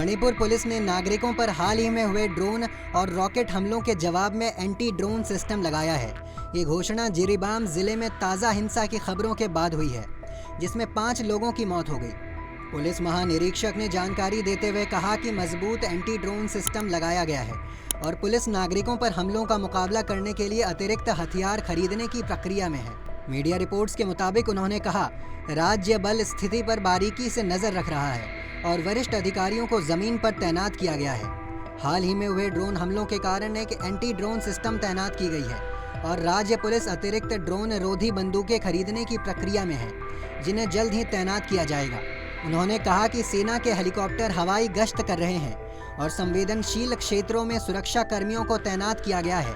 Manipur police ने नागरिकों पर हाल ही में हुए ड्रोन और रॉकेट हमलों के जवाब में एंटी ड्रोन सिस्टम लगाया है। ये घोषणा जिरीबाम जिले में ताज़ा हिंसा की खबरों के बाद हुई है, जिसमें 5 लोगों की मौत हो गई। पुलिस महानिरीक्षक ने जानकारी देते हुए कहा कि मजबूत एंटी ड्रोन सिस्टम लगाया गया है और पुलिस नागरिकों पर हमलों का मुकाबला करने के लिए अतिरिक्त हथियार खरीदने की प्रक्रिया में है। मीडिया रिपोर्ट्स के मुताबिक उन्होंने कहा, राज्य बल स्थिति पर बारीकी से नजर रख रहा है और वरिष्ठ अधिकारियों को जमीन पर तैनात किया गया है। हाल ही में हुए ड्रोन हमलों के कारण एक एंटी ड्रोन सिस्टम तैनात की गई है और राज्य पुलिस अतिरिक्त ड्रोन रोधी बंदूकें खरीदने की प्रक्रिया में है, जिन्हें जल्द ही तैनात किया जाएगा। उन्होंने कहा कि सेना के हेलीकॉप्टर हवाई गश्त कर रहे हैं और संवेदनशील क्षेत्रों में सुरक्षा कर्मियों को तैनात किया गया है।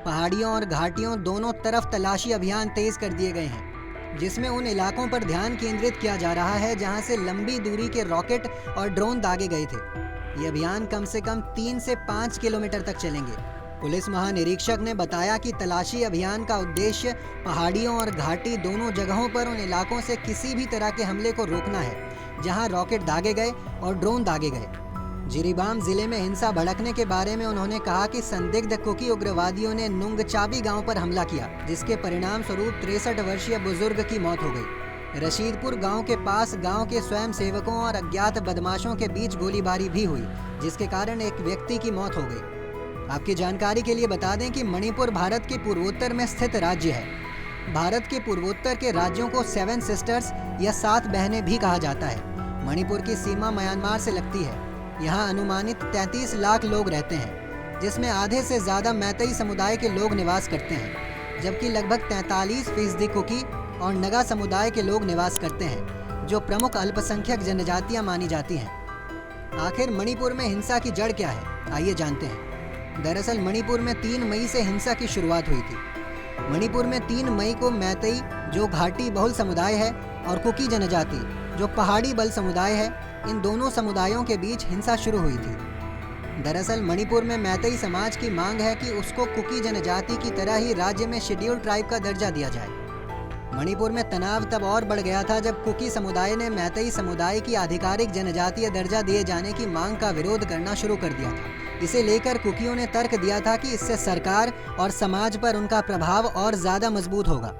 पहाड़ियों और घाटियों दोनों तरफ तलाशी अभियान तेज कर दिए गए हैं, जिसमें उन इलाकों पर ध्यान केंद्रित किया जा रहा है जहां से लंबी दूरी के रॉकेट और ड्रोन दागे गए थे। ये अभियान कम से कम 3 से 5 किलोमीटर तक चलेंगे। पुलिस महानिरीक्षक ने बताया कि तलाशी अभियान का उद्देश्य पहाड़ियों और घाटी दोनों जगहों पर उन इलाकों से किसी भी तरह के हमले को रोकना है जहां रॉकेट दागे गए और ड्रोन दागे गए। जिरीबाम जिले में हिंसा भड़कने के बारे में उन्होंने कहा कि संदिग्ध कुकी उग्रवादियों ने नुंगचाबी गांव पर हमला किया, जिसके परिणाम स्वरूप 63 वर्षीय बुजुर्ग की मौत हो गई। रशीदपुर गांव के पास गांव के स्वयं सेवकों और अज्ञात बदमाशों के बीच गोलीबारी भी हुई, जिसके कारण एक व्यक्ति की मौत हो गई। आपकी जानकारी के लिए बता दें कि मणिपुर भारत के पूर्वोत्तर में स्थित राज्य है। भारत के पूर्वोत्तर के राज्यों को 7 सिस्टर्स या 7 बहनें भी कहा जाता है। मणिपुर की सीमा म्यांमार से लगती है। यहाँ अनुमानित 33 लाख लोग रहते हैं, जिसमें आधे से ज़्यादा मैतेई समुदाय के लोग निवास करते हैं, जबकि लगभग 43% कुकी और नगा समुदाय के लोग निवास करते हैं, जो प्रमुख अल्पसंख्यक जनजातियाँ मानी जाती हैं। आखिर मणिपुर में हिंसा की जड़ क्या है, आइए जानते हैं। दरअसल मणिपुर में 3 मई से हिंसा की शुरुआत हुई थी। मणिपुर में 3 मई को मैतेई, जो घाटी बहुल समुदाय है, और कुकी जनजाति, जो पहाड़ी बल समुदाय है, इन दोनों समुदायों के बीच हिंसा शुरू हुई थी। दरअसल मणिपुर में मैतेई समाज की मांग है कि उसको कुकी जनजाति की तरह ही राज्य में शेड्यूल्ड ट्राइब का दर्जा दिया जाए। मणिपुर में तनाव तब और बढ़ गया था जब कुकी समुदाय ने मैतेई समुदाय की आधिकारिक जनजातीय दर्जा दिए जाने की मांग का विरोध करना शुरू कर दिया था। इसे लेकर कुकियों ने तर्क दिया था कि इससे सरकार और समाज पर उनका प्रभाव और ज़्यादा मजबूत होगा,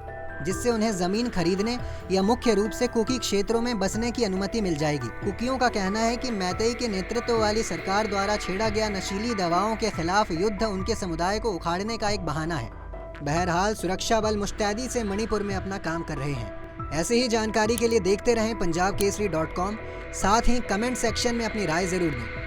जिससे उन्हें ज़मीन खरीदने या मुख्य रूप से कुकी क्षेत्रों में बसने की अनुमति मिल जाएगी। कुकियों का कहना है कि मैतेई के नेतृत्व वाली सरकार द्वारा छेड़ा गया नशीली दवाओं के खिलाफ युद्ध उनके समुदाय को उखाड़ने का एक बहाना है। बहरहाल सुरक्षा बल मुस्तैदी से मणिपुर में अपना काम कर रहे हैं। ऐसे ही जानकारी के लिए देखते रहें punjabkesari.com। साथ ही कमेंट सेक्शन में अपनी राय ज़रूर दें।